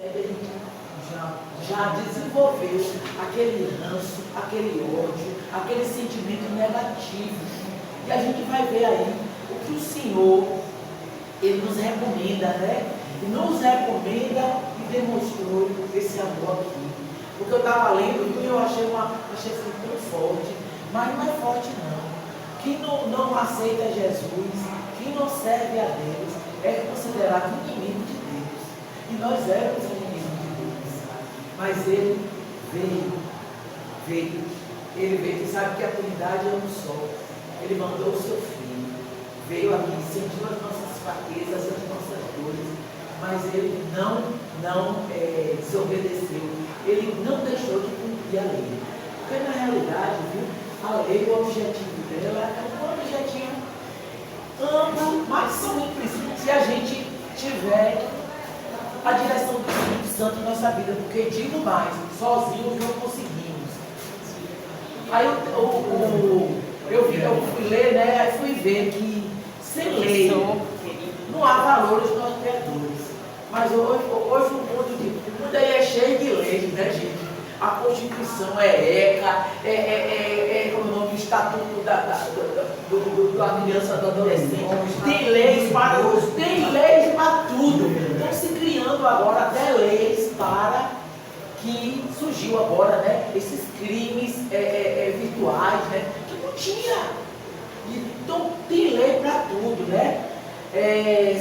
Ele já desenvolveu aquele ranço, aquele ódio, aquele sentimento negativo. E a gente vai ver aí o que o Senhor, Ele nos recomenda, né? E nos recomenda e demonstrou esse amor aqui. Porque eu estava lendo e eu achei assim tão forte, mas não é forte não. Quem não aceita Jesus, quem não serve a Deus, é considerado inimigo de Deus. E nós éramos inimigos de Deus. Mas Ele veio. Ele veio. Sabe que a Trindade é um só. Ele mandou o seu Filho. Veio aqui, sentiu as nossas fraquezas, as nossas dores. Mas Ele não desobedeceu. Ele não deixou de cumprir a lei. Porque na realidade, viu, a lei, o objetivo dela é um objetivo amplo, mas simples. Se a gente tiver a direção do Espírito Santo em nossa vida, porque digo mais, sozinhos não conseguimos. Aí eu fui ler, né? Aí fui ver que sem lei não há valores nos criadores. Mas hoje o mundo aí é cheio de leis, né, gente? A Constituição é ECA, como o nome, o Estatuto da Criança e do Adolescente. Tem leis para tudo. Estão se criando agora até leis para que surgiu agora, né? Esses crimes virtuais, né? Que não tinha. Então tem lei para tudo, né?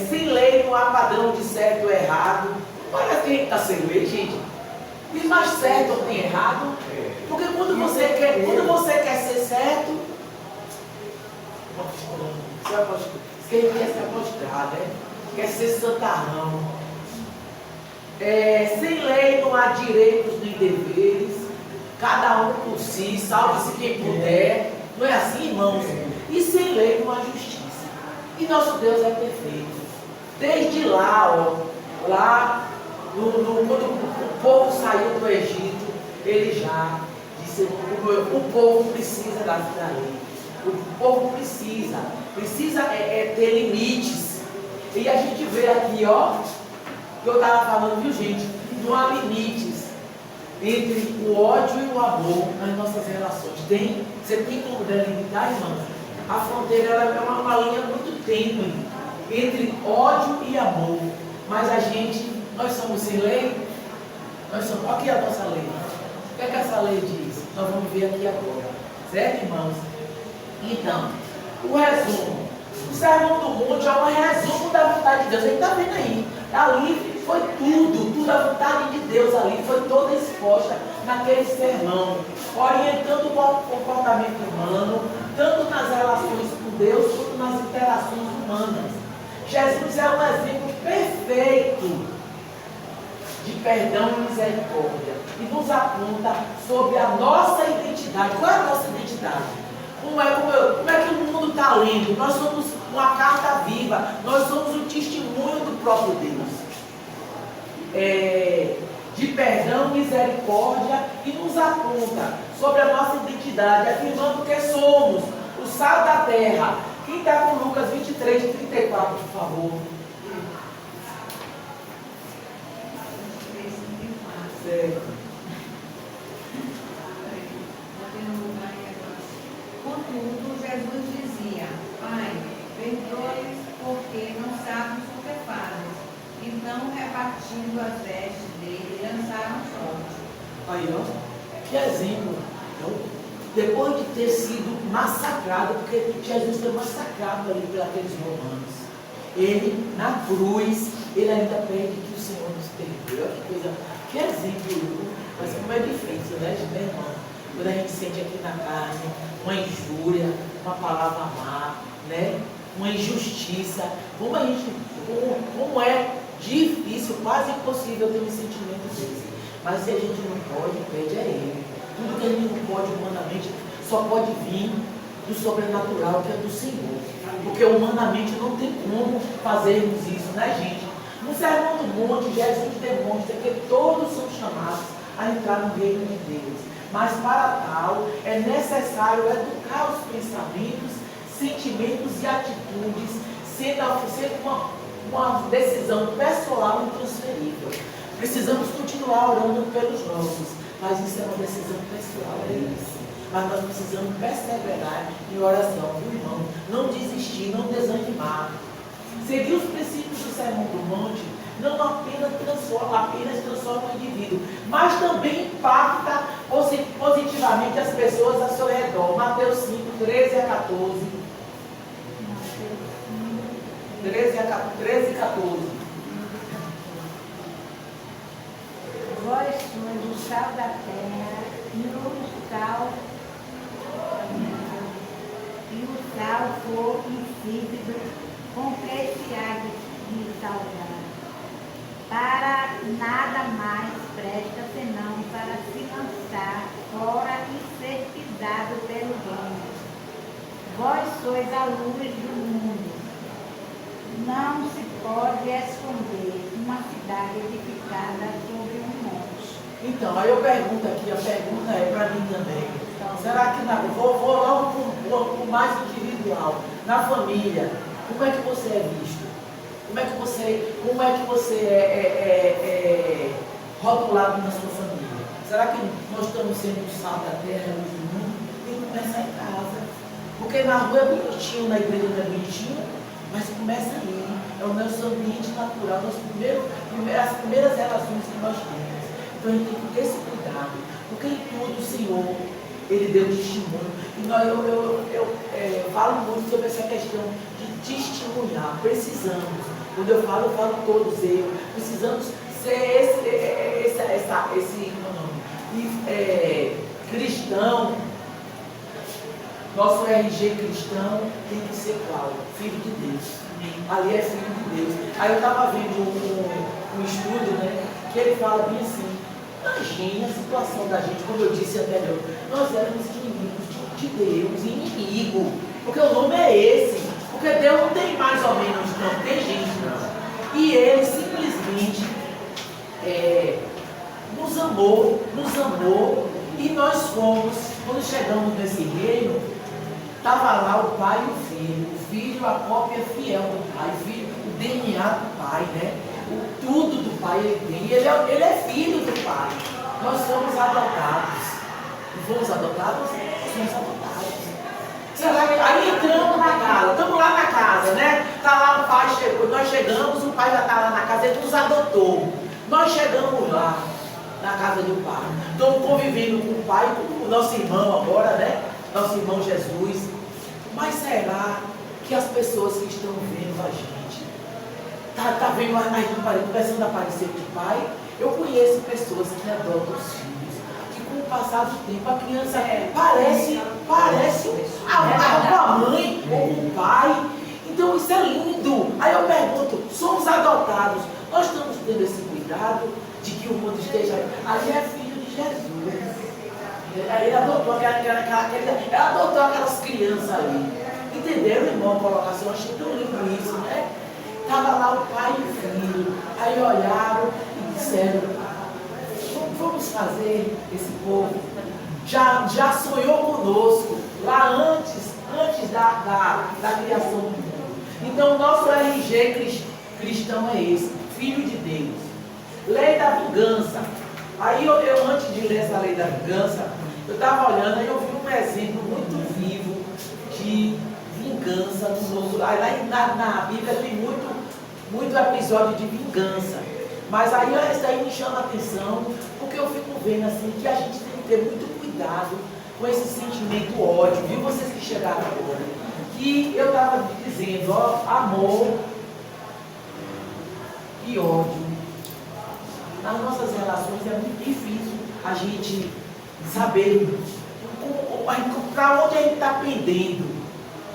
Sem lei não há padrão de certo ou errado. Parece que a gente está sem lei, gente. E mais certo ou tem errado? Porque quando você quer ser certo, você quer se amostrar, né? Quer ser santarrão. Sem lei não há direitos nem deveres. Cada um por si, salve-se quem puder. Não é assim, irmãos? E sem lei não há justiça. E nosso Deus é perfeito. Desde lá, quando o povo saiu do Egito, ele já disse: o povo precisa da lei. O povo precisa ter limites. E a gente vê aqui, ó, que eu estava falando, viu, gente? Não há limites entre o ódio e o amor nas nossas relações. Você tem como delimitar, irmãos? A fronteira ela é uma linha muito tênue entre ódio e amor. Mas nós somos sem lei. Aqui é a nossa lei. O que é que essa lei diz? Nós vamos ver aqui agora. Certo, irmãos? Então, o resumo. O Sermão do Monte é um resumo da vontade de Deus. A gente está vendo aí. Ali foi tudo a vontade de Deus ali foi toda exposta naquele sermão, orientando o comportamento humano, tanto nas relações com Deus quanto nas interações humanas. Jesus é um exemplo perfeito de perdão e misericórdia e nos aponta sobre a nossa identidade. Qual é a nossa identidade? Como é que o mundo está lendo? Nós somos uma carta viva, nós somos um testemunho do próprio Deus. De perdão, misericórdia, e nos aponta sobre a nossa identidade, afirmando que somos o sal da terra. Quem está com Lucas 23, 34, por favor? Certo. Contudo, Jesus dizia: Pai, perdoe-os porque não sabem o que fazem. Então, repartindo as vestes dele, lançaram sorte. Aí, ó, que exemplo. Então, depois de ter sido massacrado, porque Jesus foi massacrado ali por aqueles romanos, ele, na cruz, ele ainda pede que o Senhor nos perdoe. Que coisa, que exemplo. Mas como é difícil, né, irmão? Quando a gente sente aqui na carne uma injúria, uma palavra má, né? Uma injustiça, como é difícil, quase impossível ter um sentimento desse. Mas se a gente não pode, pede a Ele. Tudo que a gente não pode humanamente só pode vir do sobrenatural, que é do Senhor. Porque humanamente não tem como fazermos isso, né, gente? No Sermão do Monte, Jesus demonstra que todos são chamados a entrar no reino de Deus. Mas para tal, é necessário educar os pensamentos, sentimentos e atitudes, sendo uma decisão pessoal e intransferível. Precisamos continuar orando pelos nossos, mas isso é uma decisão pessoal, é isso. Mas nós precisamos perseverar em oração, viu, irmão? Não desistir, não desanimar. Seguir os princípios do Sermão do Monte não apenas transforma o indivíduo, mas também impacta positivamente as pessoas ao seu redor. Mateus 5, 13 a 14. 13 e 14. Vós sois o sal da terra, e o sal for insípido, com que se há de salgar? Para nada mais presta senão para se lançar fora e ser pisado pelos homens. Vós sois a luz do mundo. Não se pode esconder uma cidade edificada sobre um monte. Então, aí eu pergunto aqui, a pergunta é para mim também. Será que vou logo para o mais individual, na família, como é que você é visto? Como é que você é rotulado na sua família? Será que nós estamos sendo o sal da terra, luz do mundo? Tem que começar em casa. Porque na rua é bonitinho, na igreja não é bonitinho, mas começa ali. É o nosso ambiente natural, as primeiras relações que nós temos. Então a gente tem que ter esse cuidado. Porque em tudo o Senhor, Ele deu testemunho. E eu falo muito sobre essa questão de testemunhar. Precisamos. Quando eu falo todos eu. Precisamos ser cristão. Nosso RG cristão tem que ser qual? Filho de Deus. Ali é filho de Deus. Aí eu estava vendo um estudo, né, que ele fala bem assim: imagine a situação da gente, como eu disse anterior, nós éramos inimigos de Deus, inimigo, porque o nome é esse, porque Deus não tem mais ou menos, não, tem gente não. E Ele simplesmente nos amou, e nós fomos, quando chegamos nesse reino, estava lá o pai e o filho a cópia fiel do pai, o DNA do pai, né? Tudo do pai ele tem, ele é filho do pai. Nós somos adotados. E fomos adotados? Somos adotados. Será que aí entramos na casa, estamos lá na casa, né? Está lá o pai, chegou, nós chegamos, o pai já está lá na casa, ele nos adotou. Nós chegamos lá, na casa do pai. Estamos convivendo com o pai, com o nosso irmão agora, né? Nosso irmão Jesus. Mas será que as pessoas que estão vendo a gente, tá vendo a gente começando a aparecer de pai? Eu conheço pessoas que adotam os filhos, que com o passar do tempo a criança parece a mãe ou o pai. Então isso é lindo. Aí eu pergunto, somos adotados, nós estamos tendo esse cuidado de que o mundo esteja ali é filho de Jesus. Ele adotou aquelas crianças ali. Entenderam, irmão, a colocação? Eu achei tão lindo isso, né? Estava lá o pai e o filho. Aí olharam e disseram: vamos fazer esse povo. Já sonhou conosco lá antes da criação do mundo. Então o nosso RG cristão é esse, filho de Deus. Lei da vingança. Aí eu antes de ler essa lei da vingança, eu estava olhando e eu vi um exemplo muito vivo de vingança no nosso. Aí lá na Bíblia tem muito episódio de vingança. Mas aí isso aí me chama a atenção, porque eu fico vendo assim que a gente tem que ter muito cuidado com esse sentimento ódio, viu? Vocês que chegaram agora. Que eu estava dizendo, ó, amor e ódio. Nas nossas relações é muito difícil a gente saber para onde a gente está pendendo.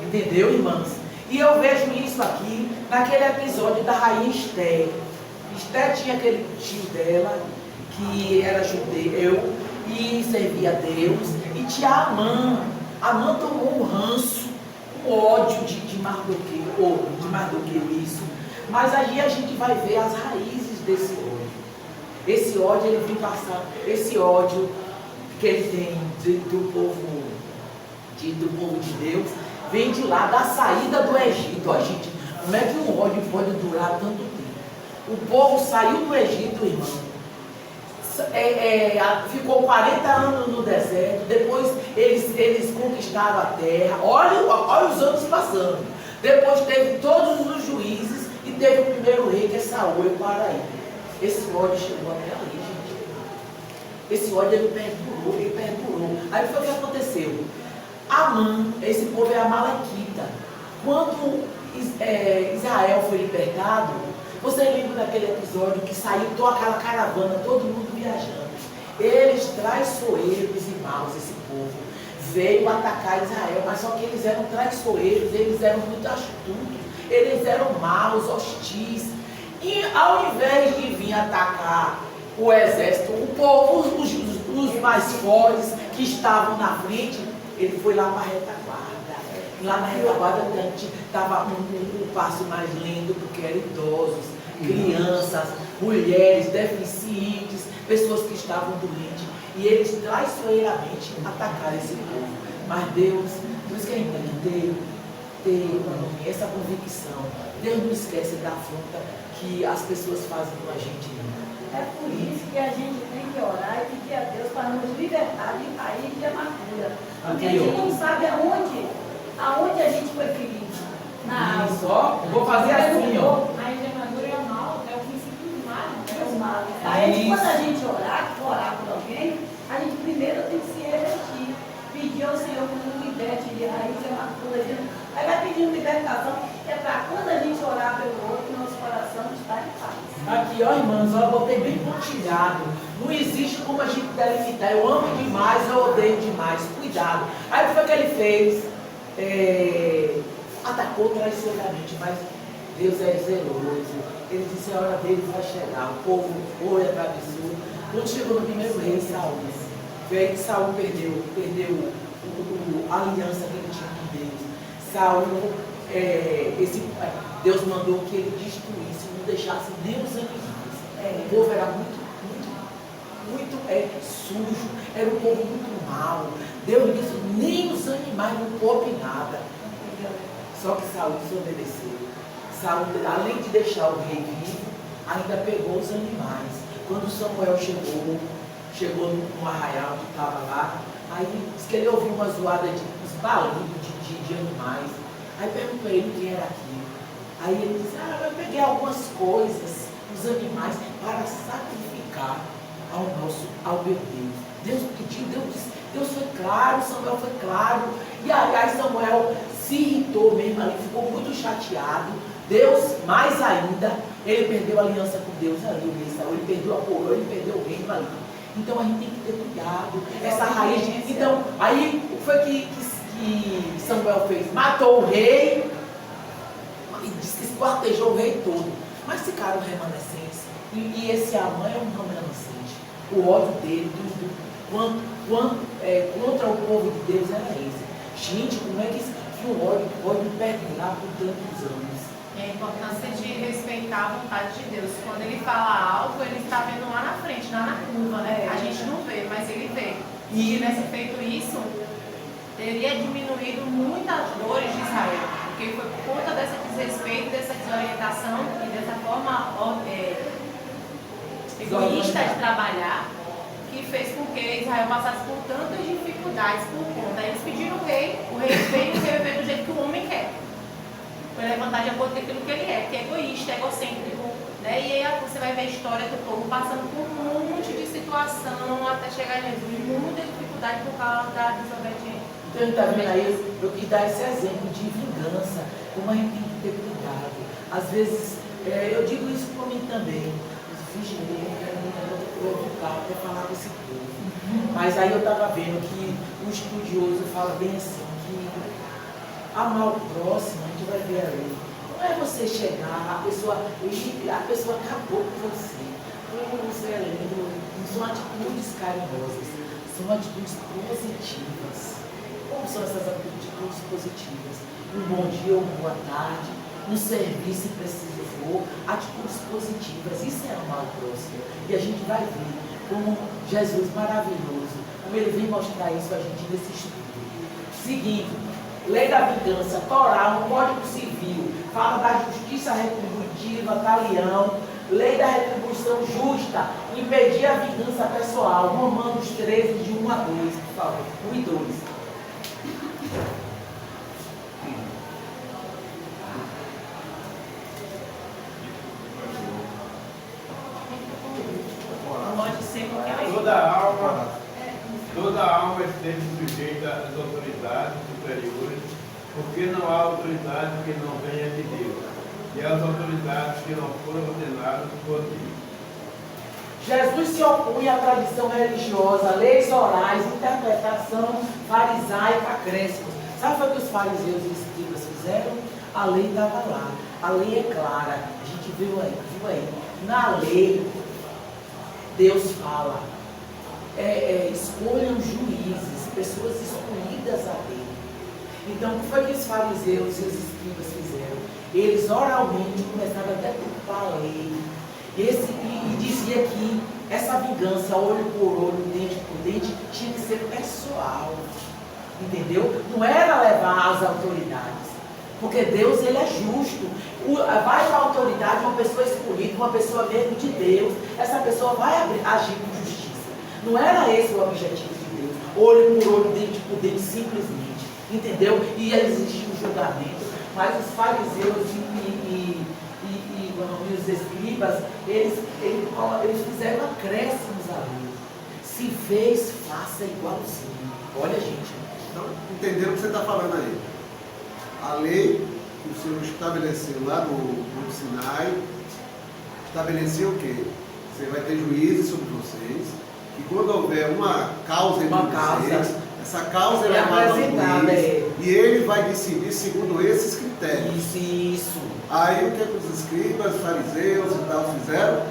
Entendeu, irmãs? E eu vejo isso aqui naquele episódio da rainha Esther. Esther tinha aquele tio dela que era judeu e servia a Deus. E tinha Amã. Amã tomou um ranço, um ódio de Mardoqueu, isso. Mas aí a gente vai ver as raízes desse ódio. Esse ódio ele vem passar, esse ódio que ele tem do povo de Deus, vem de lá, da saída do Egito. Ó, gente, como é que um ódio pode durar tanto tempo? O povo saiu do Egito, irmão, ficou 40 anos no deserto, depois eles conquistaram a terra, olha os anos passando, depois teve todos os juízes e teve o primeiro rei que é Saul, e para aí. Esse ódio chegou até ali, gente. Esse ódio ele perdurou. Aí foi o que aconteceu. Amã, esse povo é amalequita. Quando Israel foi libertado, você lembra daquele episódio que saiu toda aquela caravana, todo mundo viajando. Eles, traiçoeiros e maus, esse povo, veio atacar Israel, mas só que eles eram traiçoeiros, eles eram muito astutos, eles eram maus, hostis. E ao invés de vir atacar o exército, o povo, os mais fortes que estavam na frente, ele foi lá para a retaguarda. Lá na retaguarda estava um passo mais lindo, porque eram idosos, crianças, mulheres, deficientes, pessoas que estavam doentes. E eles traiçoeiramente atacaram esse povo. Mas Deus, por isso que a gente tem que ter essa convicção. Deus não esquece da afronta que as pessoas fazem com a gente. É por isso que a gente tem que orar e pedir a Deus para nos libertar de raiz de amargura. Porque a gente não sabe aonde a gente foi feliz. Na Isso, ó, vou fazer assim, ó. Raiz de amargura é o mal, é o princípio do mal. Os males. Aí quando a gente orar por alguém, a gente primeiro tem que se revestir. Pedir ao Senhor que nos liberte de raiz de amargura. Aí vai pedindo libertação, é para quando a gente orar pelo outro, nosso coração está em paz. Aqui, ó, irmãos, eu botei bem pontilhado. Não existe como a gente delimitar. Eu amo demais, eu odeio demais. Cuidado. Aí o que foi que ele fez? Atacou traiçoeiramente, mas Deus é zeloso. Ele disse: a hora deles vai chegar. O povo foi, atravessou. Quando chegou no primeiro rei, Saul, veio que Saul perdeu a aliança que ele tinha com Deus. Saul, Deus mandou que ele destruísse, não deixasse nem os animais. O povo era muito sujo, era um povo muito mau. Deus disse: nem os animais não comem nada. Só que Saul desobedeceu. Saul, além de deixar o rei vivo, ainda pegou os animais. Quando Samuel chegou no arraial que estava lá, aí disse que ele ouviu uma zoada de uns balidos de animais. Aí perguntou a ele quem era aquilo. Aí ele disse: eu peguei algumas coisas, os animais, para sacrificar ao meu Deus. Deus pediu, Deus foi claro, Samuel foi claro. E aí Samuel se irritou mesmo ali, ficou muito chateado. Deus, mais ainda, ele perdeu a aliança com Deus ali, o rei Saul, ele perdeu a coroa, ele perdeu o reino ali. Então a gente tem que ter cuidado, essa raiz. Então, aí o que foi que Samuel fez? Matou o rei e disse que esquartejou o rei todo. Mas ficaram remanescentes. E esse Amã é um remanescente. O ódio dele, contra o povo de Deus era esse. Gente, como é que o ódio pode perdurar por tantos anos? É a importância de respeitar a vontade de Deus. Quando ele fala algo, ele está vendo lá na frente, lá na curva, né? A gente não vê, mas ele vê. Se tivesse feito isso, teria diminuído muitas dores de Israel. Porque foi por conta desse desrespeito, dessa desorientação e dessa forma egoísta de trabalhar, que fez com que Israel passasse por tantas dificuldades por conta. Eles pediram o rei veio do jeito que o homem quer. Foi levantar de acordo com aquilo que ele é, que é egoísta, egocêntrico. Né? E aí você vai ver a história do povo passando por um monte de situação até chegar em Jesus, muita dificuldade por causa da desobediência. Então, está vendo aí, eu quis dar esse exemplo de vingança, como a gente tem que ter cuidado. Às vezes, eu digo isso para mim também. Vixe, eu não quero provocar, até falar com esse povo. Mas aí eu estava vendo que o estudioso fala bem assim, que amar o próximo, a gente vai ver ali. Não é você chegar, a pessoa acabou com você. Você é lindo, não são atitudes carinhosas, são atitudes positivas. Como são essas atitudes positivas? Um bom dia ou uma boa tarde, um serviço se preciso for, atitudes positivas, isso é amar o próximo. E a gente vai ver como Jesus maravilhoso, como ele vem mostrar isso a gente nesse estudo. Seguinte, lei da vingança, Torá, um código civil, fala da justiça retributiva, talião, lei da retribuição justa, impedir a vingança pessoal. Romanos 13, de 1 a 2, por favor. 1 e 2. Pode ser qualquer lei. Toda alma esteja sujeita às autoridades superiores, porque não há autoridade que não venha de Deus, e as autoridades que não foram ordenadas por Deus. Jesus se opunha à tradição religiosa, leis orais, interpretação farisaica, acréscimos. Sabe o que os fariseus e os escribas fizeram? A lei estava lá, a lei é clara. A gente viu aí. Na lei, Deus fala, escolham juízes, pessoas escolhidas a Deus. Então, o que foi que os fariseus e os escribas fizeram? Eles oralmente começaram a deturpar a lei. E dizia que essa vingança, olho por olho, dente por dente, tinha que ser pessoal. Entendeu? Não era levar às autoridades. Porque Deus, ele é justo. Vai para a autoridade uma pessoa escolhida, uma pessoa mesmo de Deus. Essa pessoa vai agir com justiça. Não era esse o objetivo de Deus. Olho por olho, dente por dente, simplesmente. Entendeu? E existia um julgamento. Mas os fariseus e os escribas, eles fizeram acréscimos à lei. Se fez, faça igualzinho. Olha, gente. Então, entenderam o que você está falando aí? A lei que o Senhor estabeleceu lá no Sinai, estabeleceu o quê? Você vai ter juízes sobre vocês, e quando houver uma causa entre vocês, essa causa é levada ao juiz, e ele vai decidir segundo esses critérios. Isso. Aí o que os escribas, fariseus e tal fizeram?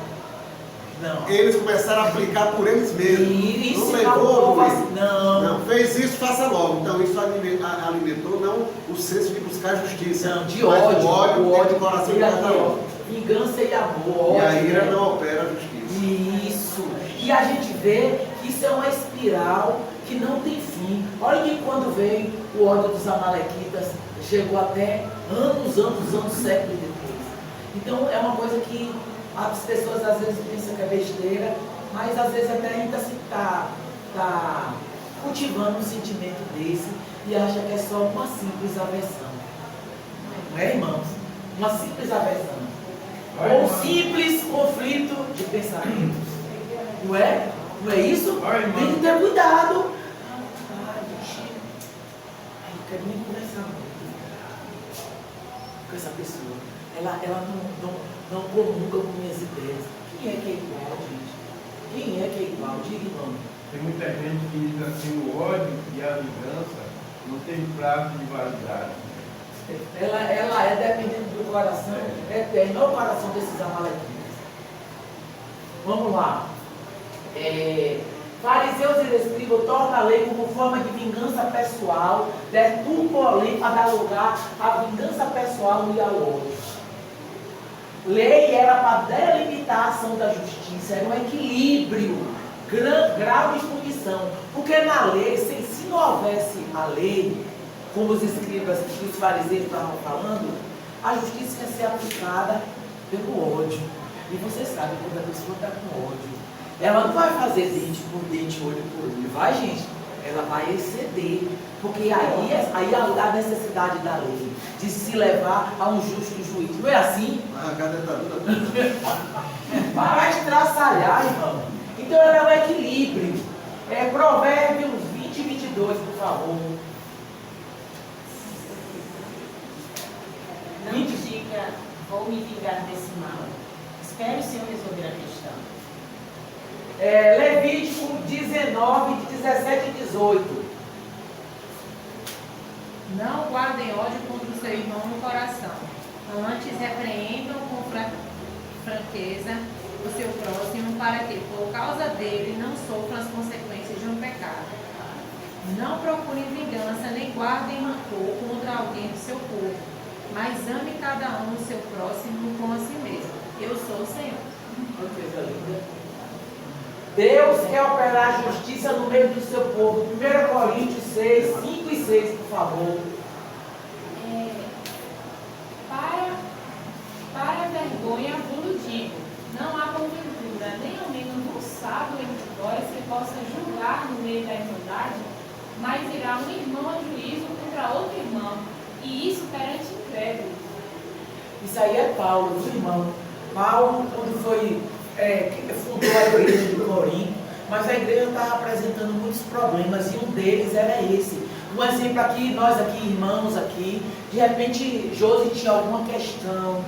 Não. Eles começaram a aplicar por eles mesmos. Isso, não levou ao juiz. Não. Fez isso, faça logo. Então isso alimentou não o senso de buscar justiça. Não, de mas ódio. o ódio O ódio do coração de e cada um. vingança e amor. E a ódio, ira né? não opera a justiça. Isso. E a gente vê que isso é uma espiral que não tem fim. Olha que quando veio o ódio dos amalequitas, chegou até anos, séculos depois. Então é uma coisa que as pessoas às vezes pensam que é besteira, mas às vezes até ainda se está cultivando um sentimento desse e acha que é só uma simples aversão. Não é, irmãos? Uma simples aversão. Ou um simples conflito de pensamentos. Não é? Não é isso? Tem que ter cuidado. Eu não quero nem conversar muito com essa pessoa. Ela não comunga com minhas ideias. Quem é que é igual, gente? Quem é que é igual? Diga, irmão. Tem muita gente que diz assim, o ódio e a vingança não tem prazo de validade. Ela é dependendo do coração eterno, não o coração desses amalequitas. Vamos lá. Fariseus e escribas tornam a lei como forma de vingança pessoal, deturpam a lei para dar lugar à vingança pessoal e ao ódio. Lei era para delimitar a ação da justiça, era um equilíbrio, grau de punição. Porque na lei, se não houvesse a lei, como os escribas e os fariseus estavam falando, a justiça ia ser aplicada pelo ódio. E você sabe, quando a pessoa está com ódio, ela não vai fazer dente por dente, olho por olho, vai, gente? Ela vai exceder. Porque aí a necessidade da lei de se levar a um justo juízo. Não é assim? Vai estraçalhar, irmão. Então ela é um equilíbrio. Provérbios 20 e 22, por favor. Não diga, vou me vingar desse mal. Espere o Senhor resolver a questão. Levítico 19, de 17 e 18. Não guardem ódio contra o seu irmão no coração. Antes repreendam com franqueza o seu próximo, para que, por causa dele, não sofram as consequências de um pecado. Não procurem vingança, nem guardem rancor contra alguém do seu povo, mas ame cada um o seu próximo como a si mesmo. Eu sou o Senhor. Olha que coisa linda. Deus quer operar justiça no meio do seu povo. 1 Coríntios 6, 5 e 6, por favor. Para a vergonha vos digo, mas irá um irmão a juízo contra outro irmão, e isso perante incrédulos. Isso aí é Paulo, o irmão. Paulo, quando foi, fundou a igreja de Corinto, mas a igreja estava apresentando muitos problemas e um deles era esse. Um exemplo aqui, nós aqui, irmãos aqui, de repente Josi tinha alguma questão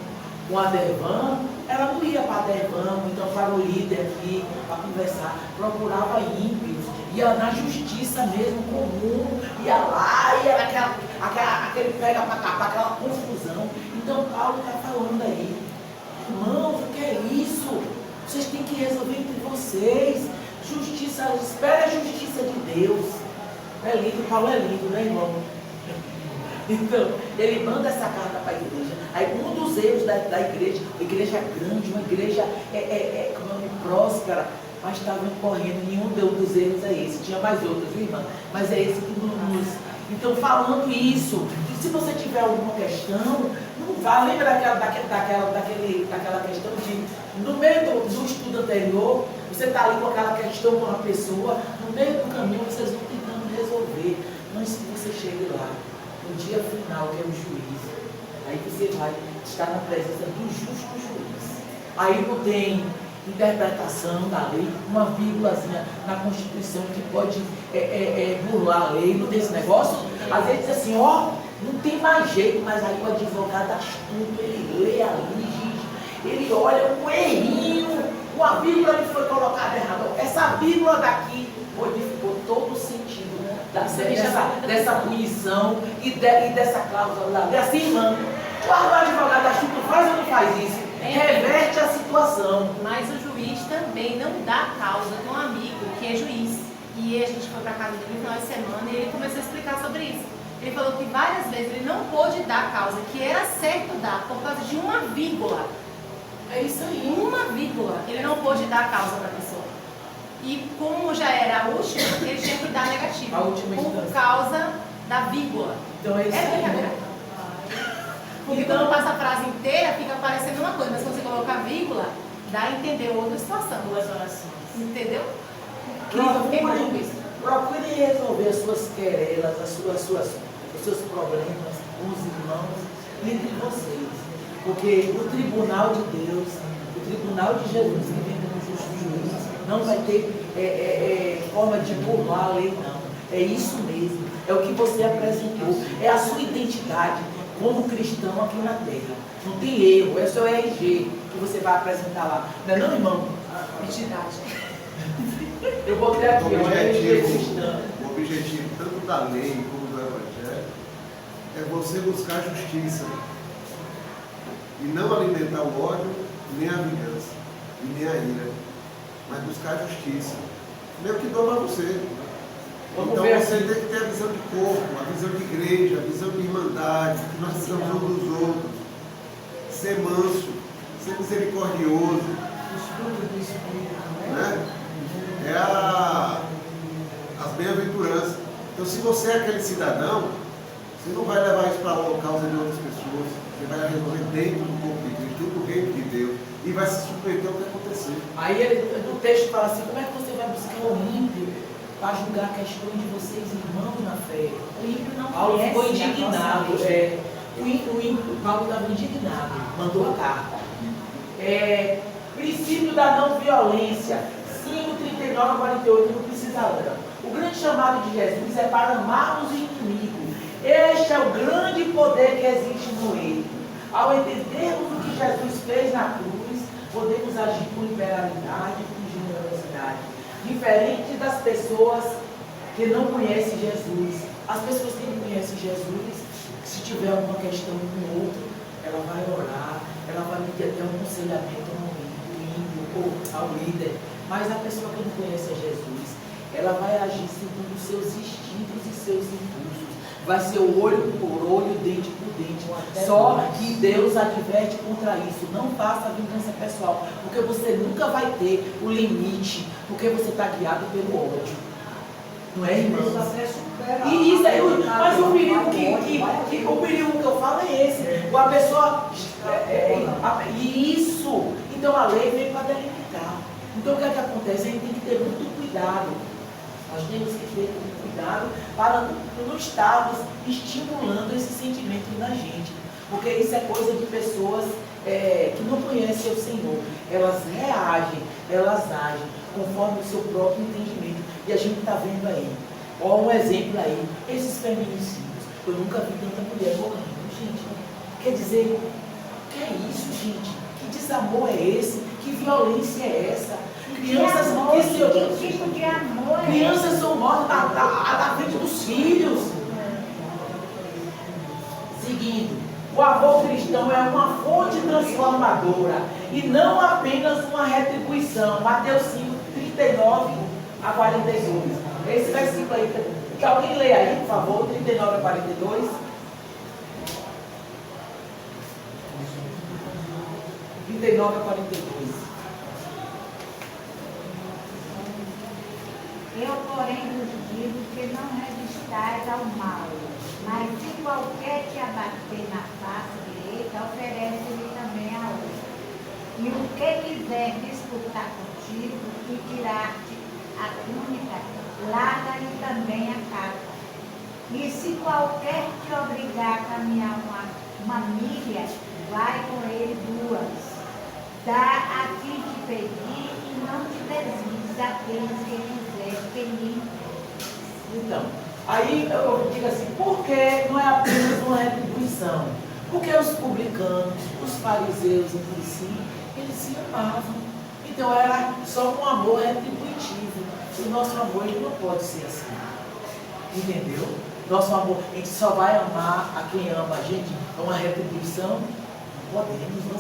com a Dervan, ela não ia para a Dervan, então para o líder aqui, para conversar, procurava ímpios, ia na justiça mesmo, comum, ia lá, e era aquele pega para cá, aquela confusão. Então Paulo está falando aí, irmãos, o que é isso? Vocês têm que resolver entre vocês. Justiça, espere a justiça de Deus. É lindo, Paulo é lindo, né, irmão? Então, ele manda essa carta para a igreja. Aí um dos erros da igreja, uma igreja grande, uma igreja próspera, mas estava incorrendo, nenhum dos erros é esse. Tinha mais outros, viu, irmã? Mas é esse que nos... Então, falando isso, se você tiver alguma questão, não vá, lembra daquela questão de, no meio do estudo anterior, você está ali com aquela questão com a pessoa, no meio do caminho vocês vão tentando resolver, antes que você chegue lá, no dia final, que é o juízo, aí você vai estar na presença do justo juiz. Aí não tem interpretação da lei, uma vírgulazinha na Constituição que pode burlar a lei, não tem esse negócio. Às vezes diz assim, ó, não tem mais jeito, mas aí o advogado astuto, ele lê ali, ele olha um errinho, uma vírgula que foi colocada errada. Essa vírgula daqui modificou todo o sentido dessa punição e dessa cláusula da lei. Assim, irmão, o advogado astuto faz ou não faz isso? Reverte a situação. Mas o juiz também não dá causa de um amigo que é juiz. E a gente foi para casa dele no final de semana e ele começou a explicar sobre isso. Ele falou que várias vezes ele não pôde dar causa, que era certo dar, por causa de uma vírgula. É isso aí. Uma vírgula. Ele não pôde dar causa para a pessoa. E como já era a última, ele tinha que dar negativo. A última por instância. causa da vírgula. Então é isso aí. Brincadeira. Porque quando passa a frase inteira, fica parecendo uma coisa, mas se você colocar vírgula, dá a entender outra situação. Duas orações. Entendeu? Eu fiquei muito com isso. Procure resolver as suas querelas, os seus problemas com os irmãos entre vocês. Porque o tribunal de Deus, o tribunal de Jesus, que vem como justo juiz, não vai ter forma de burlar a lei, não. É isso mesmo. É o que você apresentou. É a sua identidade como cristão aqui na terra. Não tem erro, é o seu RG que você vai apresentar lá. Não é não, irmão? Identidade. Eu vou criar aqui, O ó, RG cristão. objetivo tanto da lei como do Evangelho é você buscar a justiça e não alimentar o ódio, nem a vingança, e nem a ira, mas buscar a justiça. Não é o que dou para você. Vamos Então ver você aqui. tem que ter a visão de corpo, a visão de igreja, a visão de irmandade, que nós precisamos uns dos outros. Ser manso, ser misericordioso. Né? É as bem-aventuranças. Então, se você é aquele cidadão, você não vai levar isso para a causa de outras pessoas. Você vai resolver dentro do corpo de Cristo, do reino de Deus, e vai se submeter ao que acontecer. Aí no texto fala assim, como é que você vai buscar o ímpio para julgar questões de vocês irmãos na fé? O ímpio não Paulo ficou conhece a indignado. nossa lei. O ímpio, Paulo estava indignado, mandou a carta. Princípio da não violência, 5, 39, 48, não precisa ler. O grande chamado de Jesus é para amarmos o inimigo. Este é o grande poder que existe no ele. Ao entendermos o que Jesus fez na cruz, podemos agir com liberalidade e com generosidade. Diferente das pessoas que não conhecem Jesus. As pessoas que não conhecem Jesus, se tiver alguma questão com o outro, ela vai orar, ela vai pedir até um aconselhamento ao ímpio ou ao líder. Mas a pessoa que não conhece a Jesus, ela vai agir segundo os seus instintos e seus impulsos. Vai ser o olho por olho, dente por dente. Só que Deus adverte contra isso. Não faça a vingança pessoal, porque você nunca vai ter o limite, porque você está guiado pelo ódio. Não é, irmão? E isso aí, mas o perigo que eu falo é esse. A pessoa. E isso. Então a lei vem para delimitar. Então o que é que acontece? A gente tem que ter muito cuidado. Nós temos que ter cuidado para não estarmos estimulando esse sentimento na gente. Porque isso é coisa de pessoas que não conhecem o Senhor. Elas reagem, elas agem conforme o seu próprio entendimento. E a gente está vendo aí. Ó, um exemplo aí, esses feminicídios. Eu nunca vi tanta mulher morrendo, gente. Quer dizer, que é isso, gente? Que desamor é esse? Que violência é essa? Crianças, que tipo de amor é crianças são mortas na frente dos filhos. Seguindo, o amor cristão é uma fonte transformadora e não apenas uma retribuição. Mateus 5, 39 a 42. Esse versículo aí, que alguém lê aí, por favor, 39 a 42. 39 a 42. Eu, porém, vos digo que não resistais ao mal, mas se qualquer te abater na face direita, oferece-lhe também a outra. E o que quiser disputar contigo e tirar-te a túnica, larga-lhe também a capa. E se qualquer te obrigar a caminhar uma milha, vai com ele 2. Dá a quem te pedir e não te desvies daqueles que quiser que lhe. Então, aí eu digo assim, por que não é apenas uma retribuição? Porque os publicanos, os fariseus entre si, eles se amavam. Então era só um amor retributivo. O nosso amor ele não pode ser assim. Entendeu? Nosso amor, a gente só vai amar a quem ama a gente. É uma retribuição? Não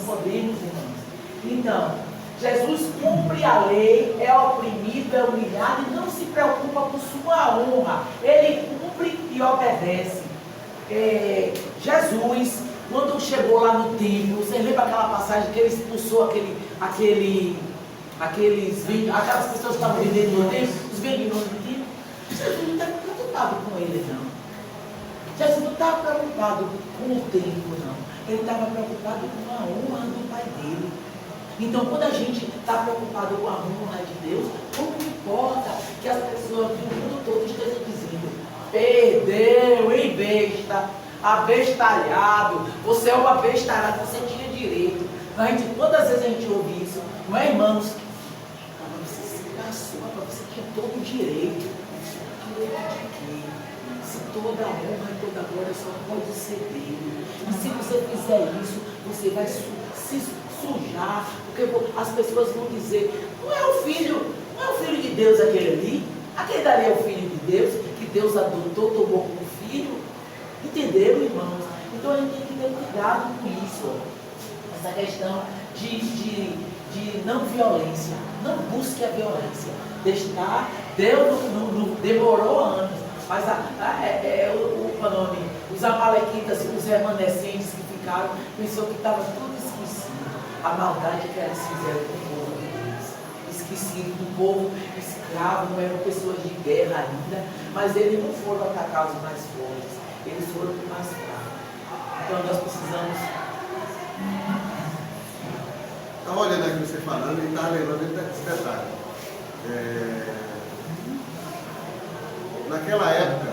podemos, irmãos. Então, Jesus cumpre a lei, é oprimido, é humilhado e não se preocupa com sua honra. Ele cumpre e obedece. Jesus, quando chegou lá no templo, você lembra aquela passagem que ele expulsou aquelas pessoas que estavam vendendo no templo, os vendedores do templo? Jesus não estava preocupado com ele, não. Jesus não estava preocupado com o templo, não. Ele estava preocupado com a honra do Pai dele. Então, quando a gente está preocupado com a honra de Deus, não importa que as pessoas do mundo todo estejam dizendo: perdeu, hein, besta, abestalhado, você é um abestalhado, você tinha direito. Quantas vezes a gente ouve isso? Não é, irmãos? Você se passou, você tinha todo o direito. Direito de quê? Se toda a honra e toda a glória só pode ser dele. E se você fizer isso, você vai se sujar, porque as pessoas vão dizer: não é o filho de Deus aquele ali? Aquele dali é o filho de Deus, que Deus adotou, tomou como filho. Entenderam, irmãos? Então a gente tem que ter cuidado com isso, essa questão de não violência. Não busque a violência. Deus não demorou anos, mas os amalequitas, os remanescentes que ficaram, pensou que estava tudo esquecido. A maldade que eles fizeram com o povo de Deus. Esquecido do povo escravo, não eram pessoas de guerra ainda, mas eles não foram atacar os mais fortes, eles foram os mais fracos. Então nós precisamos. Estava olhando aqui você falando e estava lembrando desse detalhe. Naquela época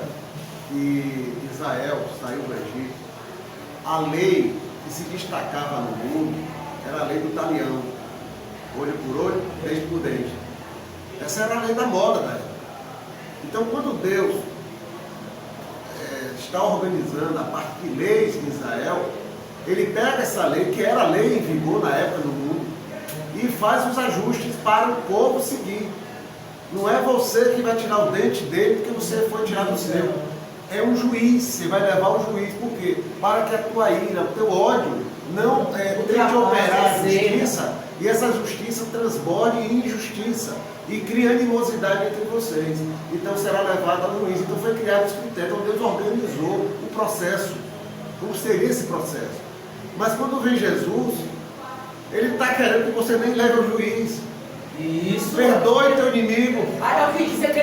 que Israel saiu do Egito, a lei que se destacava no mundo era a lei do talião. Olho por olho, dente por dente. Essa era a lei da moda da época. Então, quando Deus está organizando a parte de leis de Israel, ele pega essa lei, que era a lei em vigor na época no mundo, e faz os ajustes para o povo seguir. Não é você que vai tirar o dente dele porque você foi tirar do seu. É um juiz, você vai levar o juiz. Por quê? Para que a tua ira, o teu ódio não tente operar a justiça, e essa justiça transborde em injustiça e cria animosidade entre vocês. Então será levado ao juiz. Então foi criado esse critério. Então Deus organizou o processo. Como seria esse processo? Mas quando vem Jesus, ele está querendo que você nem leve ao juiz. Isso. Perdoe teu inimigo. Aí eu vim dizer que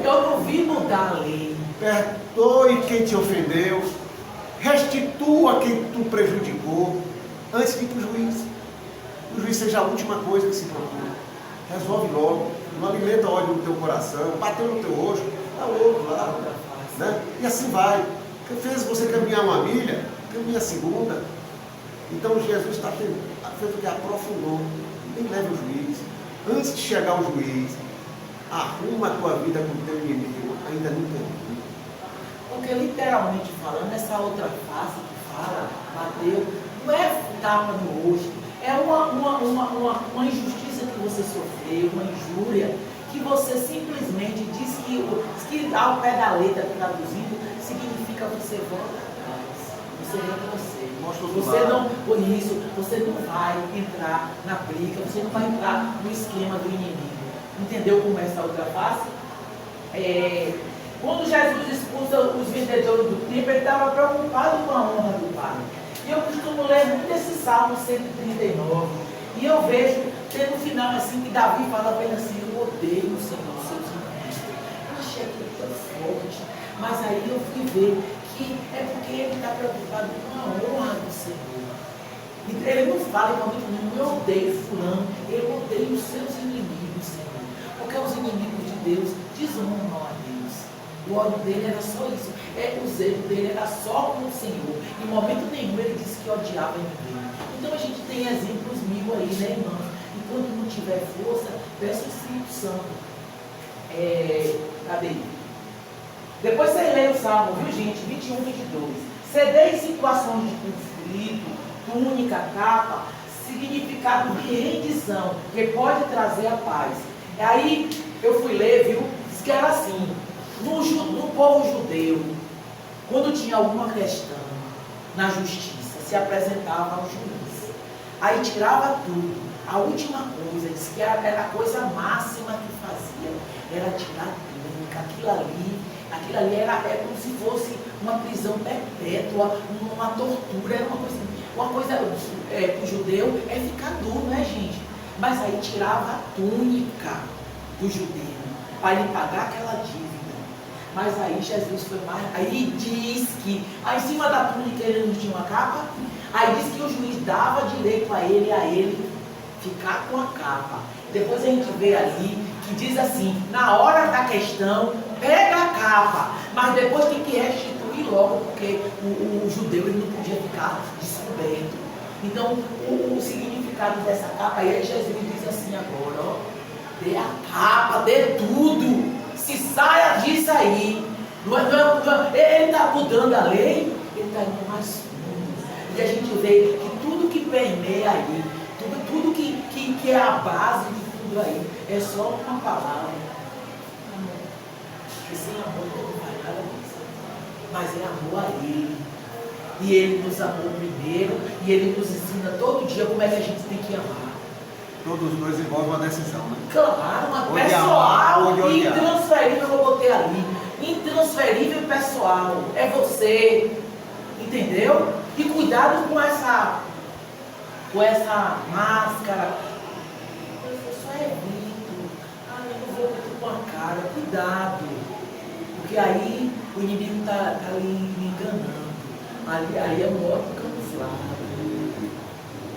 eu não vim mudar a lei. Perdoe quem te ofendeu. Restitua quem tu prejudicou. Antes de ir para o juiz. O juiz seja a última coisa que se procura. Resolve logo. não alimenta ódio no teu coração, bateu no teu rosto, dá outro lá, né? E assim vai. Fez você caminhar uma milha, caminha a segunda. Então Jesus fez o que? Aprofundou. Nem leve o juiz. Antes de chegar o juiz, arruma a tua vida com o teu inimigo, ainda não termina. Porque literalmente falando, essa outra face que fala, Mateus, não é tapa no rosto, é uma injustiça que você sofreu, uma injúria, que você simplesmente diz que ao pé da letra, traduzindo, significa você volta atrás, você retrocede. Você não, por isso, você não vai entrar na briga, você não vai entrar no esquema do inimigo. Entendeu como é essa outra face? Quando Jesus expulsa os vendedores do templo, ele estava preocupado com a honra do Pai. E eu costumo ler muito esse Salmo 139. E eu vejo, tem no final assim, que Davi fala bem assim, eu odeio o Senhor, os seus inimigos. Eu achei aquilo tão forte. Mas aí eu fui ver que é porque ele está preocupado com a honra do Senhor. Ele não fala em momento nenhum, eu odeio fulano, eu odeio os seus inimigos, Senhor. Porque os inimigos de Deus desonram a Deus. O ódio dele era só isso. O zelo dele era só com o Senhor. Em momento nenhum ele disse que odiava ninguém. Então a gente tem exemplos mil aí, né, irmãos? E quando não tiver força, peça o Espírito Santo. Cadê? Depois você lê o Salmo, viu, gente? 21, 22. Ceder em situações de conflito, túnica, capa, significado de rendição, que pode trazer a paz. E aí eu fui ler, viu? Diz que era assim. No povo judeu, quando tinha alguma questão na justiça, se apresentava ao juiz. Aí tirava tudo. A última coisa, diz que era a coisa máxima que fazia, era tirar túnica. Aquilo ali era como se fosse uma prisão perpétua, uma tortura, era uma coisa para o judeu é ficar duro, né, gente? Mas aí tirava a túnica do judeu, para ele pagar aquela dívida. Mas aí Jesus foi mais, aí diz que, aí em cima da túnica ele não tinha uma capa, aí diz que o juiz dava direito a ele ficar com a capa. Depois a gente vê ali, que diz assim, na hora da questão, pega a capa, mas depois tem que restituir logo, porque o judeu ele não podia ficar descoberto. Então, o significado dessa capa aí, Jesus diz assim agora, ó, dê a capa, dê tudo, se saia disso aí. Ele está mudando a lei, ele está indo mais fundo. E a gente vê que tudo que permeia aí, tudo que é a base de tudo aí, é só uma palavra. Porque sem amor não vai nada disso. Mas é amor a Ele. E Ele nos amou primeiro, e Ele nos ensina todo dia como é que a gente tem que amar. Todos os dois envolvem uma decisão, né? Claro, uma Onde pessoal, amar, onde odiar. intransferível, eu botei ali. Intransferível pessoal, é você. Entendeu? E cuidado com essa máscara. Eu só evito. Eu não vou com a cara. Cuidado. Porque aí o inimigo está ali me enganando. Ali é um ódio camuflado.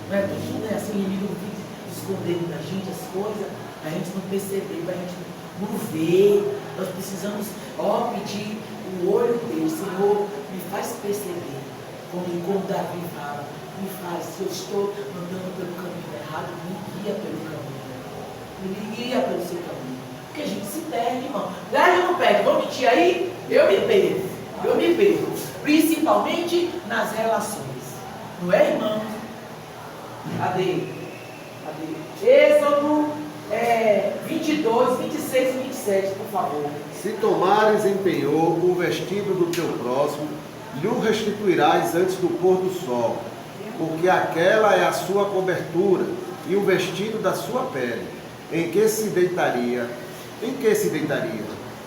Não é tudo, né? Assim, o inimigo fica escondendo da gente as coisas, a gente não perceber, a gente não ver. Nós precisamos, pedir o olho dele. Senhor, me faz perceber. Como Davi fala, me faz, se eu estou andando pelo caminho errado, me guia pelo caminho. Me guia pelo seu caminho. Porque a gente se perde, irmão. Eu não perde, vou mentir aí, eu me perco. Principalmente nas relações. Não é, irmão? Cadê? Êxodo 22, 26 e 27, por favor. Se tomares em penhor o vestido do teu próximo, lhe restituirás antes do pôr do sol, porque aquela é a sua cobertura e o vestido da sua pele, em que se deitaria?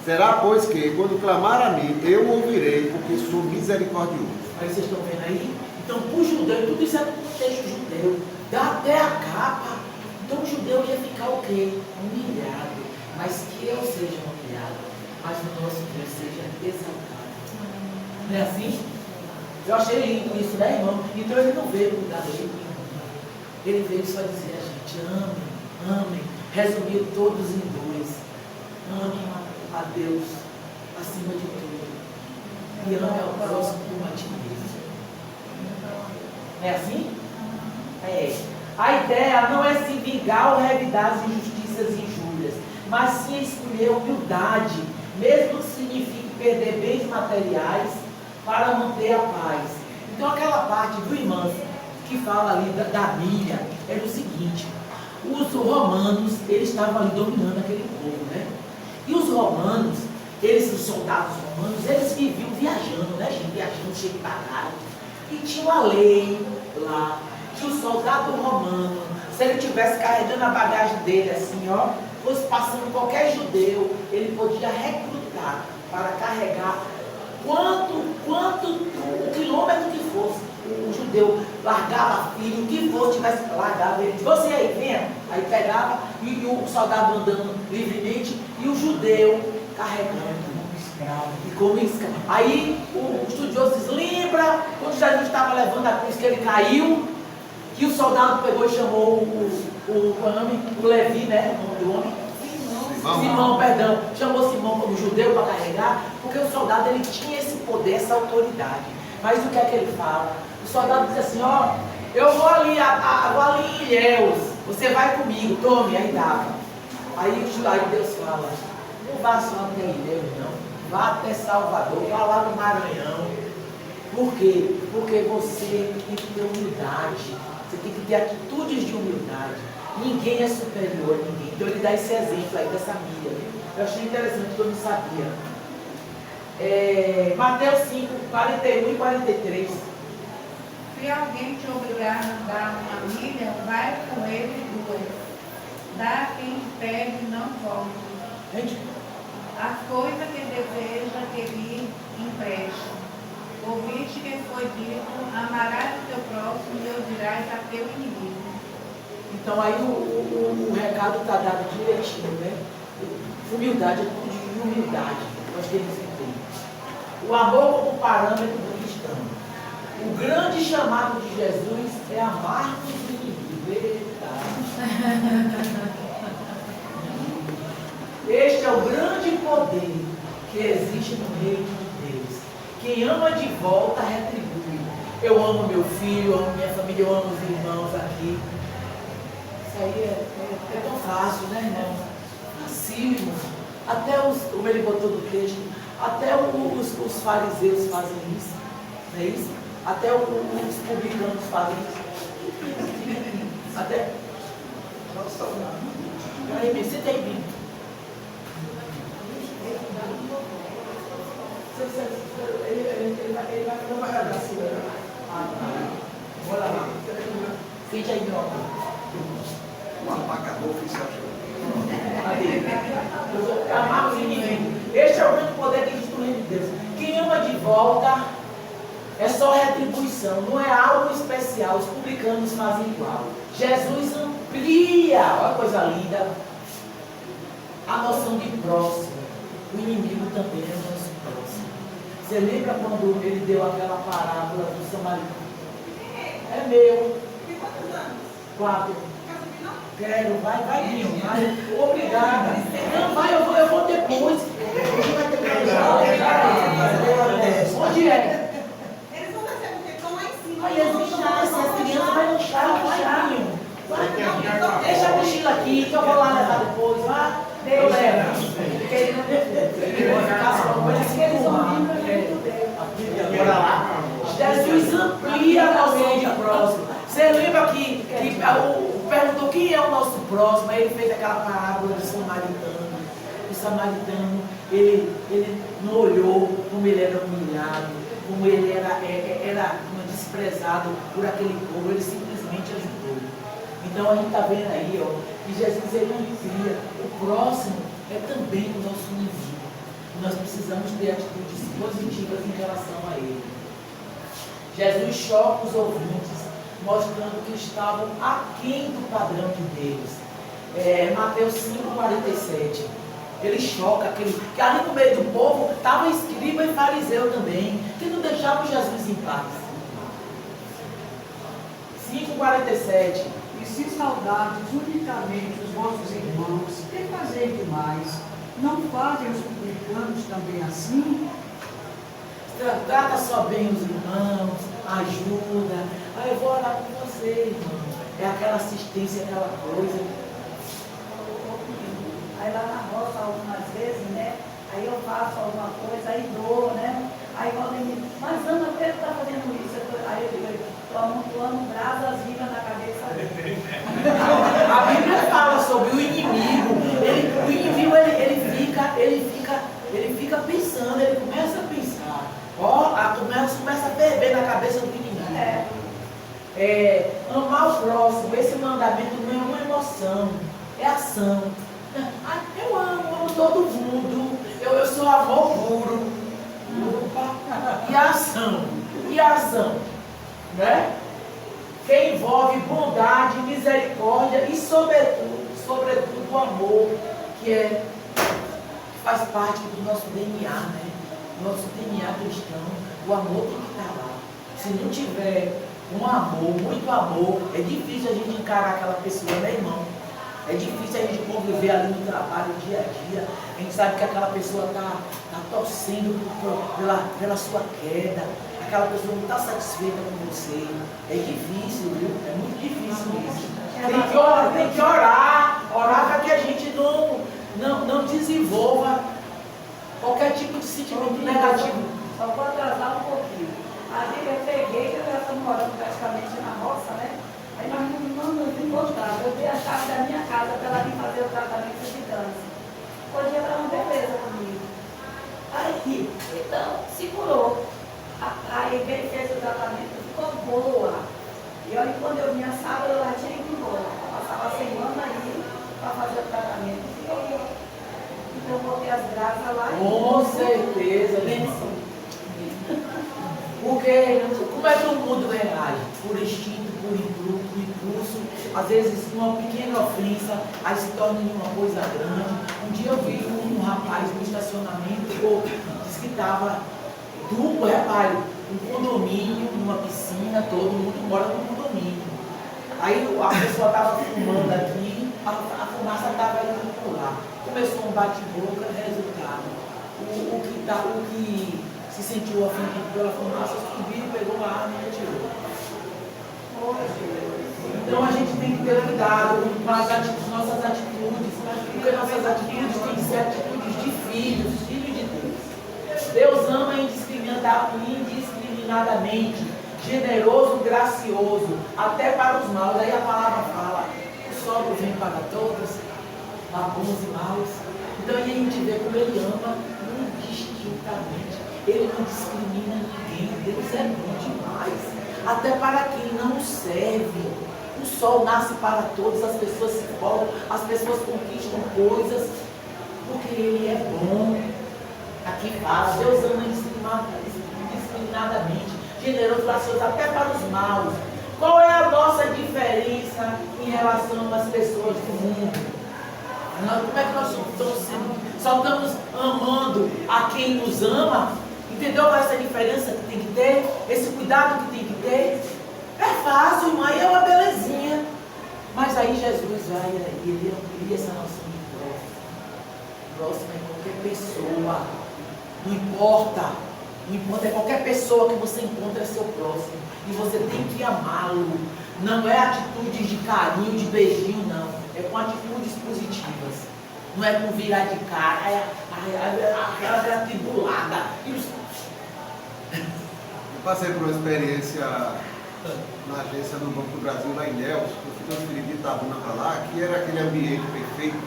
Será, pois, que, quando clamar a mim, eu ouvirei, porque sou misericordioso. Aí vocês estão vendo aí? Então, para o judeu, tudo isso é no contexto judeu. Dá até a capa. Então, o judeu ia ficar o quê? Humilhado. Mas que eu seja humilhado, mas o nosso Deus seja exaltado. Não é assim? Eu achei lindo isso, né, irmão? Então, ele não veio cuidar dele. Ele veio só dizer a gente, amem. Resumiu todos em dois. ame a Deus acima de tudo. E ame ao próximo como a ti mesmo. É assim? É. A ideia não é se vingar ou revidar as injustiças e injúrias, mas sim escolher humildade, mesmo que signifique perder bens materiais para manter a paz. Então aquela parte do irmão que fala ali da milha era o seguinte: os romanos, eles estavam ali dominando aquele povo, né? E os romanos, os soldados romanos, eles viviam viajando, né, gente? Viajando, cheio de bagagem. E tinha uma lei lá, que o soldado romano, se ele estivesse carregando a bagagem dele assim, ó, fosse passando qualquer judeu, ele podia recrutar para carregar o quilômetro que fosse. O judeu largava filho, o que fosse, tivesse largava ele. Você aí, venha. Aí pegava e o soldado andando livremente e o judeu carregando e como escravo. Aí o estudioso diz: lembra quando Jesus estava levando a cruz que ele caiu? Que o soldado pegou e chamou o Levi, né? O nome do homem? Simão, perdão. Chamou Simão como judeu para carregar, porque o soldado ele tinha esse poder, essa autoridade. Mas o que é que ele fala? O soldado diz assim: ó, eu vou ali em Ilhéus, você vai comigo, tome, aí dava. Aí Deus fala: não vá só até Ilhéus, não. Vá até Salvador, vá lá no Maranhão. Por quê? Porque você tem que ter humildade. Você tem que ter atitudes de humildade. Ninguém é superior a ninguém. Então ele dá esse exemplo aí dessa milha. Eu achei interessante, que eu não sabia. Mateus 5, 41 e 43. Se alguém te obrigar a andar uma milha, vai com ele 2. Dá quem te pede, não volte. Gente, As coisas que deseja que lhe empreste. Ouviste que foi dito: amarás o teu próximo e odiarás a teu inimigo. então aí o recado está dado direitinho, né? Humildade, atitude de humildade. Nós temos que ter. O amor como parâmetro do cristão. O grande chamado de Jesus é amar-nos os inimigos. Este é o grande poder que existe no reino de Deus. Quem ama de volta, retribui. Eu amo meu filho, eu amo minha família, eu amo os irmãos aqui. Isso aí é tão fácil, né, irmão? Facílimo. Até como ele botou no texto, até os fariseus fazem isso. Não é isso? Até os publicanos fazem isso. Até. Peraí, você tem vindo. Ele vai fazer uma gracinha. Bora lá. Sente aí, meu amor. Um apagador oficial. Amar os inimigos. Este é o grande poder que existe no reino de Deus. Quem ama de volta é só retribuição, não é algo especial. Os publicanos fazem igual. Jesus amplia, olha que coisa linda, a noção de próximo. O inimigo também é nosso próximo. Você lembra quando ele deu aquela parábola do samaritano? É meu. 4. Quero, vai, Dinho, vai. Obrigada. Não, vai, eu vou depois. Hoje vai ter que. Onde é? Eles vão descer porque estão lá em cima. Aí eles vão descer, as crianças vai no chá, Dinho. Deixa a mochila aqui, que eu vou lá levar depois. Vá, eu levo. Porque ele vai ficar só com eles que eles vão vir. Bora lá. Jesus amplia a noção de próximo. Você lembra que perguntou quem é o nosso próximo? Aí ele fez aquela parábola do samaritano. O samaritano, ele não olhou como ele era humilhado, como ele era desprezado por aquele povo, ele simplesmente ajudou. Então a gente está vendo aí, ó, que Jesus ele amplia. O próximo é também o nosso inimigo. Nós precisamos ter atitudes positivas em relação a ele. Jesus choca os ouvintes, mostrando que estavam aquém do padrão de Deus. Mateus 5,47. Ele choca que ali no meio do povo estava escriba e fariseu também, que não deixavam Jesus em paz. 5,47. E se saudardes unicamente os vossos irmãos, que fazer demais? Não fazem os publicanos também assim? Trata só bem os irmãos, ajuda. Aí eu vou orar com você, irmão. É aquela assistência, aquela coisa. Aí lá na roça, algumas vezes, né? Aí eu faço alguma coisa, aí dou, né? Aí quando ele me diz, mas Ana, por que você está fazendo isso? Aí eu digo, estou amontoando brasas vivas na cabeça dele. A Bíblia fala sobre o inimigo. O inimigo ele fica pensando, ele começa a pensar. Começa a ferver na cabeça do inimigo. Amar o próximo, esse mandamento não é uma emoção, é ação. Eu amo todo mundo, eu sou amor puro. E a ação, né? Que envolve bondade, misericórdia e sobretudo o amor, que faz parte do nosso DNA, né? Nosso DNA cristão. O amor tem que estar lá. Se não tiver um amor, muito amor, é difícil a gente encarar aquela pessoa, né, irmão? É difícil a gente conviver ali no trabalho, dia a dia. A gente sabe que aquela pessoa está torcendo pela sua queda. Aquela pessoa não está satisfeita com você. É difícil, viu? É muito difícil isso. Tem que orar para que a gente não desenvolva qualquer tipo de sentimento negativo. Só vou atrasar um pouquinho. Aí eu peguei, que eu já estou morando praticamente na roça, né? Aí nós não nos encontramos. Eu dei a chave da minha casa para ela vir fazer o tratamento de câncer. Hoje ela não beleza comigo. Aí, então, segurou. Aí ele fez o tratamento, ficou boa. E olha, quando eu vinha sábado, ela tinha ido embora. Passava a semana aí para fazer o tratamento. Ficou boa. Então eu botei as graças lá. Com certeza, venci. Porque como é que o mundo reage? Por instinto, por impulso, às vezes uma pequena ofensa, aí se torna uma coisa grande. Um dia eu vi um rapaz no estacionamento, disse que estava duplo, repare, um condomínio, uma piscina, todo mundo mora no condomínio. Aí a pessoa estava fumando aqui, a fumaça estava indo por lá. Começou um bate-boca, resultado. O que se sentiu ofendido pela fumaça, subiu, pegou uma arma e atirou. Então a gente tem que ter cuidado com as nossas atitudes, porque nossas atitudes têm que ser atitudes de filhos de Deus. Deus ama indiscriminadamente, generoso, gracioso, até para os maus. Aí a palavra fala, o sol vem para todos, para bons e maus. Então aí a gente vê como ele ama indistintamente. Ele não discrimina ninguém. Deus é bom demais. Até para quem não serve. O sol nasce para todos, as pessoas se formam, as pessoas conquistam coisas, porque Ele é bom. Aqui fala, Deus ama indiscriminadamente, generoso, gracioso, até para os maus. Qual é a nossa diferença em relação às pessoas do mundo? Como é que nós só estamos amando a quem nos ama? Entendeu essa diferença que tem que ter? Esse cuidado que tem que ter? É fácil, irmã, é uma belezinha. Mas aí Jesus vai e ele amplia essa noção de próximo. Próximo é qualquer pessoa. Não importa. Não importa, é qualquer pessoa que você encontra é seu próximo. E você tem que amá-lo. Não é atitudes de carinho, de beijinho, não. É com atitudes positivas. Não é com virar de cara, aquela atribulada. Eu passei por uma experiência na agência do Banco do Brasil, lá em Ilhéus. Eu fui transferido de Itabuna para lá, que era aquele ambiente perfeito,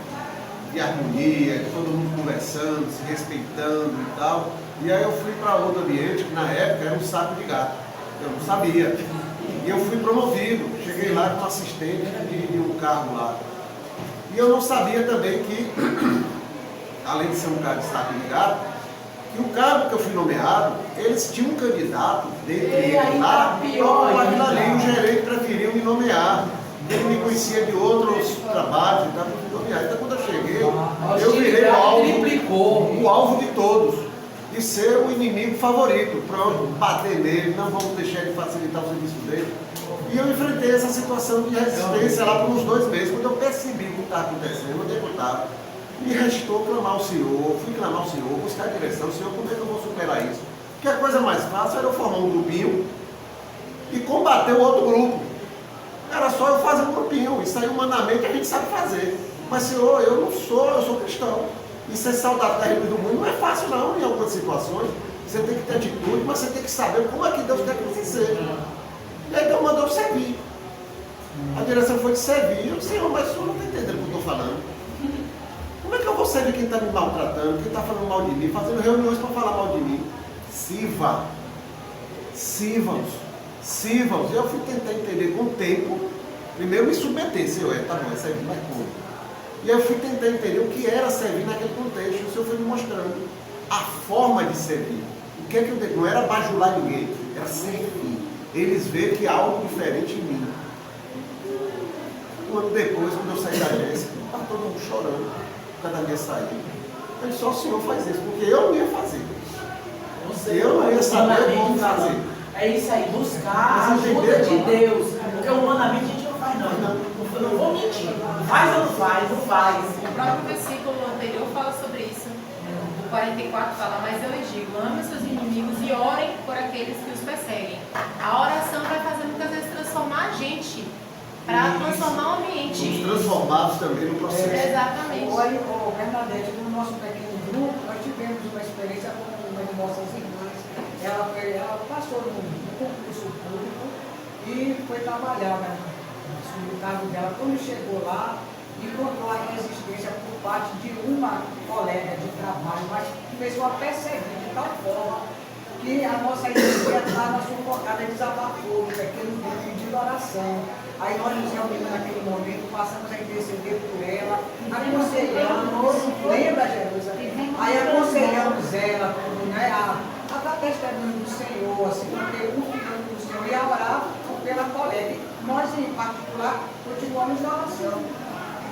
de harmonia, de todo mundo conversando, se respeitando e tal. E aí eu fui para outro ambiente, que na época era um saco de gato. Eu não sabia. E eu fui promovido. Cheguei lá como assistente, dirigi um cargo lá. E eu não sabia também que, além de ser um cargo de saco de gato, que o cargo que eu fui nomeado, eles tinham um candidato dentre eles lá, para aquilo ali, o gerente preferiu me nomear. Ele me conhecia de outros trabalhos, então me nomear. Então quando eu cheguei, eu virei o alvo de todos. De ser o inimigo favorito, pronto, bater nele, não vamos deixar ele facilitar o serviço dele. E eu enfrentei essa situação de resistência lá por uns 2 meses. Quando eu percebi o que estava acontecendo, onde é que eu estava? Me restou clamar ao Senhor, fui clamar ao Senhor, buscar a direção. Senhor, como é que eu vou superar isso? Porque a coisa mais fácil era eu formar um grupinho e combater o outro grupo. Era só eu fazer um grupinho, isso aí humanamente a gente sabe fazer. Mas Senhor, eu sou cristão. E ser sal da terra e luz do mundo não é fácil não, em algumas situações. Você tem que ter atitude, mas você tem que saber como é que Deus quer que você seja. E aí Deus mandou servir. A direção foi de servir. Eu disse, Senhor, mas o Senhor não está entendendo o que eu estou falando. Como é que eu vou servir quem está me maltratando, quem está falando mal de mim, fazendo reuniões para falar mal de mim? Sirva-os. Eu fui tentar entender com o tempo. Primeiro me submeter, Senhor, tá bom, é servir, mas como? E eu fui tentar entender o que era servir naquele contexto. O Senhor foi me mostrando a forma de servir. O que é que eu não era bajular ninguém, era servir. Eles veem que há algo diferente em mim. Um ano depois, quando eu saí da agência, estava todo mundo chorando por causa da minha saída. Eu disse, só o Senhor faz isso, porque eu não ia fazer. Eu não ia saber como fazer. É isso aí, buscar a ajuda de Deus. Porque humanamente a gente não faz não. Eu não vou mentir. Faz ou não faz? Não faz. O próprio versículo anterior fala sobre isso. O 44 fala, mas eu lhes digo, amem seus inimigos e orem por aqueles que os perseguem. A oração vai fazer muitas vezes transformar a gente, para transformar o ambiente. Somos transformados também no processo. Exatamente. Olha, Bernadette, no nosso pequeno grupo, nós tivemos uma experiência com uma de nossas irmãs. Ela passou no concurso público e foi trabalhar, né, no cargo dela. Quando chegou lá, encontrou a resistência por parte de uma colega de trabalho, mas começou a perseguir de tal forma que a nossa igreja estava sufocada, desabafou daquele grupo pedindo oração. Aí nós nos reunimos naquele momento, passamos a interceder por ela, aconselhamos, lembra, Jerusalém? Aí aconselhamos ela, né, a dar testemunho do Senhor, assim, porque um filho do Senhor ia orar pela colega. Nós, em particular, continuamos na oração.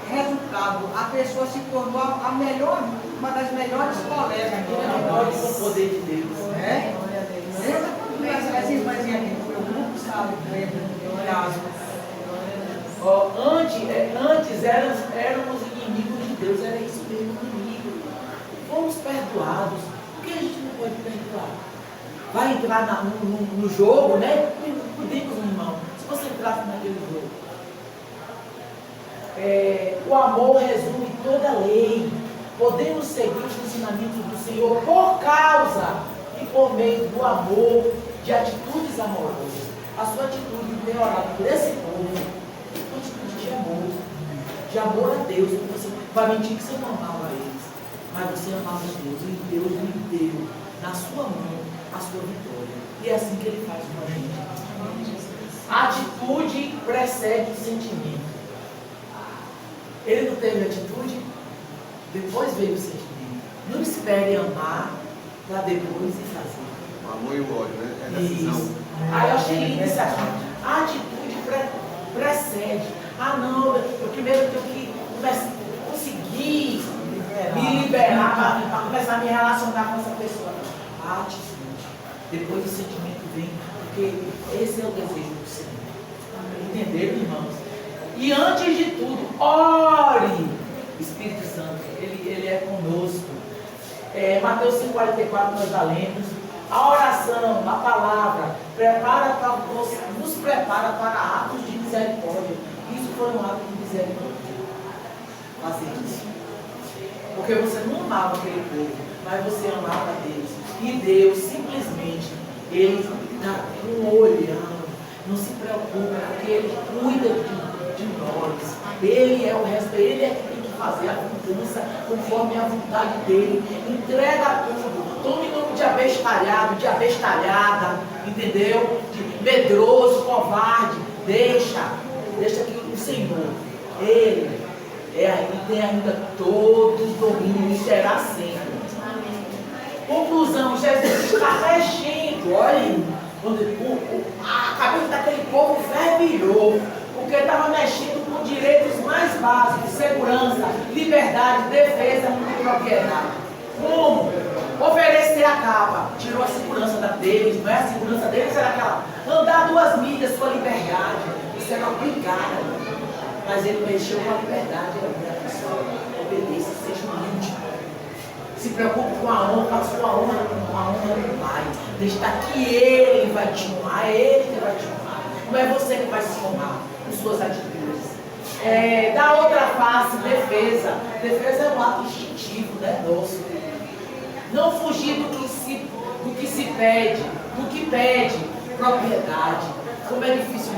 Resultado, a pessoa se tornou uma das melhores colegas do Pode com o poder de Deus. Lembra quando as irmãzinhas aqui do meu grupo, sabe? Antes éramos inimigos de Deus, era isso mesmo, inimigo. Fomos perdoados. Por que a gente não pode perdoar? Vai entrar no jogo, né? Podemos, irmão. Se você entrasse naquele jogo. O amor resume toda a lei. Podemos seguir os ensinamentos do Senhor por causa e por meio do amor, de atitudes amorosas. A sua atitude de ter orado por esse povo, uma atitude de amor a Deus. Você vai mentir que você não amava eles, mas você amava Deus, e Deus lhe deu na sua mão a sua vitória. E é assim que Ele faz com a gente. A atitude precede o sentimento. Ele não teve atitude, depois veio o sentimento. Não espere amar para depois ir fazer. O amor e o ódio, né? É decisão. Isso. Aí eu achei lindo isso aqui. A atitude precede. Não, eu primeiro tenho que conseguir me liberar para começar a me relacionar com essa pessoa. A atitude. Depois o sentimento vem, porque esse é o desejo do Senhor. Entenderam, irmãos? E antes de tudo, ore. Espírito Santo, Ele é conosco. Mateus 5,44 nós já lemos. A oração, a palavra, nos prepara para atos de misericórdia. Isso foi um ato de misericórdia. Fazer isso. Porque você não amava aquele povo, mas você amava Deus. E Deus simplesmente, Ele está olhando, não se preocupa, porque Ele cuida de nós. Ele é o resto, Ele é que tem que fazer a mudança conforme a vontade dEle. Entrega tudo. Tome nome de abestalhado, de abestalhada, entendeu? De medroso, covarde. Deixa que o Senhor, Ele tem ainda todo o domínio e será sempre. Conclusão, Jesus está mexendo, olha aí, a cabeça daquele povo fervilhou, porque estava mexendo com direitos mais básicos, segurança, liberdade, defesa e propriedade. Como? Oferecer a capa, tirou a segurança deles, não é? A segurança deles era aquela, andar 2 milhas com a liberdade, isso era obrigado, mas ele mexeu com a liberdade da pessoa, obedeça, seja humano. Se preocupe com a honra, com a sua honra, com a honra do Pai. Deixa que Ele vai te honrar, é Ele que vai te honrar. Não é você que vai se honrar com suas atitudes. Da outra face, defesa. Defesa é um ato instintivo, né? Nosso. Não fugir do que se pede, do que pede propriedade. Como é difícil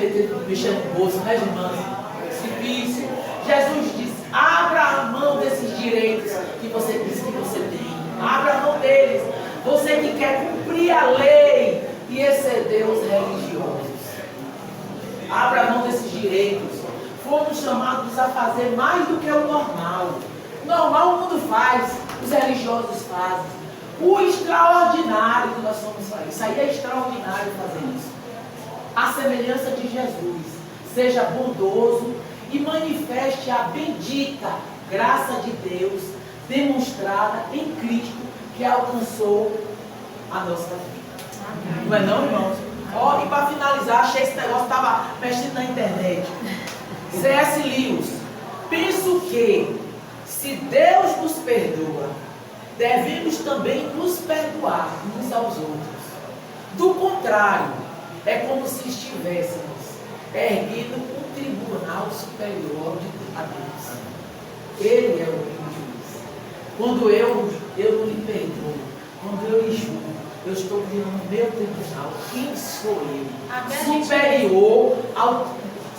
mexer no bolso, né, irmãs? É difícil. Jesus disse: abra a mão desses direitos que você diz que você tem. Abra a mão deles. Você que quer cumprir a lei e exceder os religiosos. Abra a mão desses direitos. Fomos chamados a fazer mais do que o normal. O normal o mundo faz, os religiosos fazem. O extraordinário que nós somos fazer. Isso aí é extraordinário fazer isso. A semelhança de Jesus. Seja bondoso e manifeste a bendita graça de Deus demonstrada em Cristo que alcançou a nossa vida. Não é não, irmãos? Ó, e para finalizar, achei esse negócio, estava mexendo na internet. C.S. Lewis. Penso que, se Deus nos perdoa, devemos também nos perdoar uns aos outros. Do contrário, é como se estivéssemos erguendo um tribunal superior a Deus. Ele é o grande juiz. Quando eu não lhe perdoo, quando eu lhe julgo, eu estou criando o meu tribunal. Quem sou eu?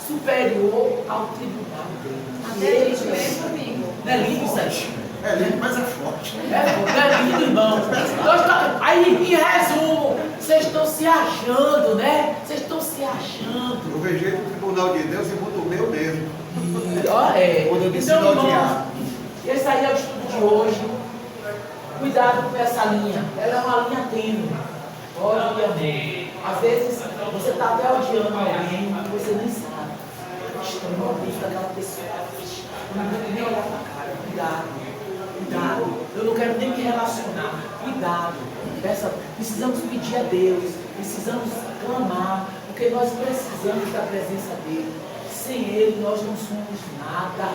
Superior ao tribunal dele. Até a gente mesmo, amigo. Não é lindo isso aí? É lindo, mas é forte. É lindo, irmão. Aí, em resumo, vocês estão se achando, né? Vocês estão se achando. Eu rejeito o tribunal de Deus e mudo o meu mesmo. Quando eu decido Então, odiar. Esse aí é o estudo de hoje. Cuidado com essa linha. Ela é uma linha tênue. Ódio e amor. Às vezes, você está até odiando alguém que você nem sabe. Estou no abuso daquela pessoa. Eu não quero nem olhar para a cara. Cuidado. Eu não quero nem me relacionar. Cuidado. Precisamos pedir a Deus. Precisamos clamar. Porque nós precisamos da presença dele. Sem ele, nós não somos nada.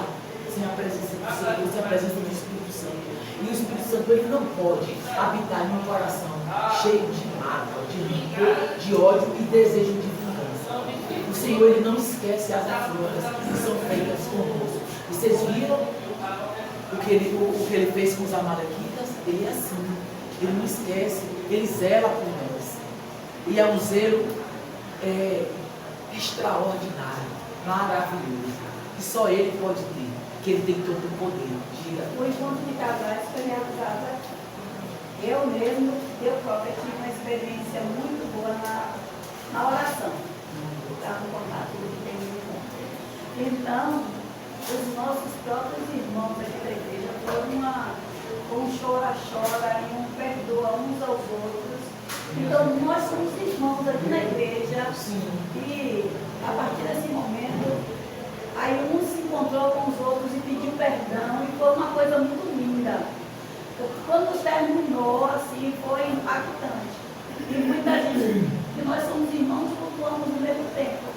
Sem a presença do Senhor, sem a presença do Espírito Santo. E o Espírito Santo, ele não pode habitar em um coração cheio de mágoa, de rancor, de ódio e desejo de vingança. O Senhor, ele não esquece as afrontas que são feitas conosco. E vocês viram o que ele fez com os amalequitas? Ele é assim. Ele não esquece. Ele zela por nós. E é um zelo extraordinário, maravilhoso. Que só ele pode ter. Que ele tem todo o poder. Diga. O encontro de casais foi realizado aqui. Eu própria tive uma experiência muito boa na oração. Está no contato que tem no encontro. Então, os nossos próprios irmãos aqui da igreja foram um chora-chora e um perdoa uns aos outros. Então, nós somos irmãos aqui na igreja. Sim. E a partir desse momento, aí um se encontrou com os outros e pediu perdão, e foi uma coisa muito linda. Quando terminou, assim, foi impactante. E muita gente, que nós somos irmãos, cultuamos no mesmo tempo.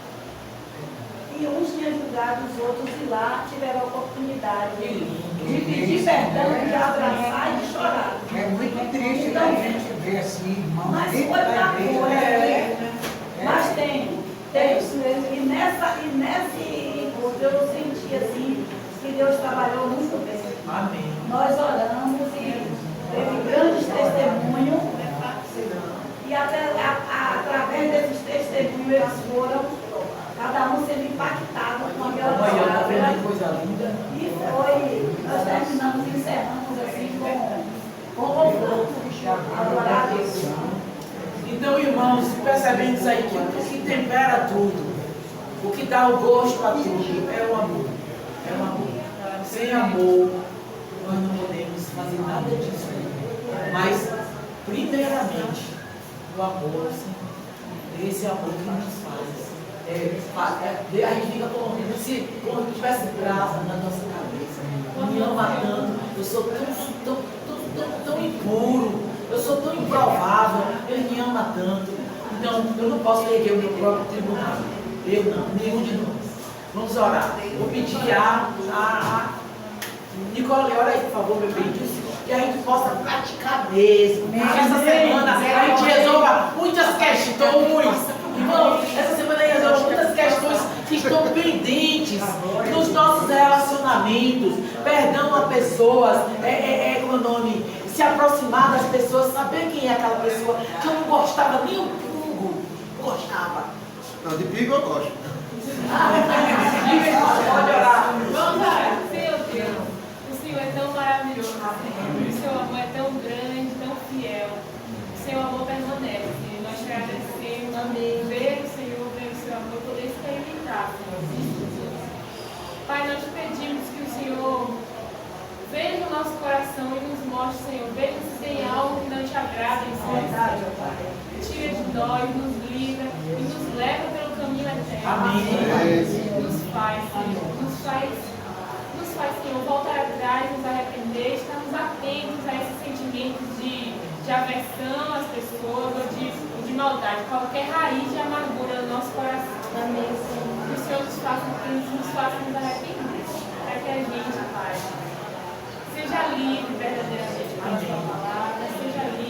E uns tinham julgado os outros e lá tiveram a oportunidade de pedir perdão, de abraçar e de chorar. É muito triste Então, a gente ver assim, irmão. mas dentro foi da pra igreja. fora, mas tem. E nesse encontro eu senti assim que Deus trabalhou muito bem. Amém. Nós oramos e teve grandes testemunhos. E através desses testemunhos eles foram, cada um sendo impactado com aquela Amanhã está vendo palavra. que coisa linda. E nós terminamos, encerramos assim com louvor. Adorar a Deus. Então, irmãos, percebendo isso aí, que o que tempera tudo, o que dá o gosto a tudo, é o amor. É o amor. Sem amor, nós não podemos fazer nada disso. Mas, primeiramente, o amor, assim, esse amor que nos faz. A gente fica como se tivesse brasa na nossa cabeça. Me ama tanto, eu sou tão impuro, eu sou tão improvável, ele me ama tanto. Então, eu não posso erguer o meu próprio tribunal. Eu não, nenhum de nós. Vamos orar. Vou pedir a Nicole, ora aí, por favor, meu bem. que a gente possa praticar mesmo. Que essa semana a gente resolva muitas questões. Irmão, essa semana a gente resolve muitas questões que estão pendentes nos nossos relacionamentos. Perdão a pessoas, como é o nome? Se aproximar das pessoas, saber quem é aquela pessoa que eu não gostava nem um pingo. Gostava. Não, de pingo eu gosto. Pode orar. Vamos orar. Senhor Deus, o Senhor é tão maravilhoso, Senhor. O seu amor é tão grande, tão fiel. O seu amor permanece. E nós te agradecemos. Amém. Ver o Senhor, ver o seu amor, poder experimentar, Senhor. Pai, nós te pedimos que o Senhor veja o nosso coração e nos mostre, Senhor. Veja se tem algo que não te agrada em nós. Tira de nós, nos livra e nos leva pelo caminho eterno. Amém. Nos faz, Senhor. Nos faz, Senhor, voltar atrás, nos arrepender, estarmos atentos a esses sentimentos de aversão às pessoas ou de maldade, qualquer raiz de amargura no nosso coração. Amém, Senhor. Que o Senhor nos faça nos arrepender, para que a gente, Pai, seja livre verdadeiramente pela sua palavra, seja livre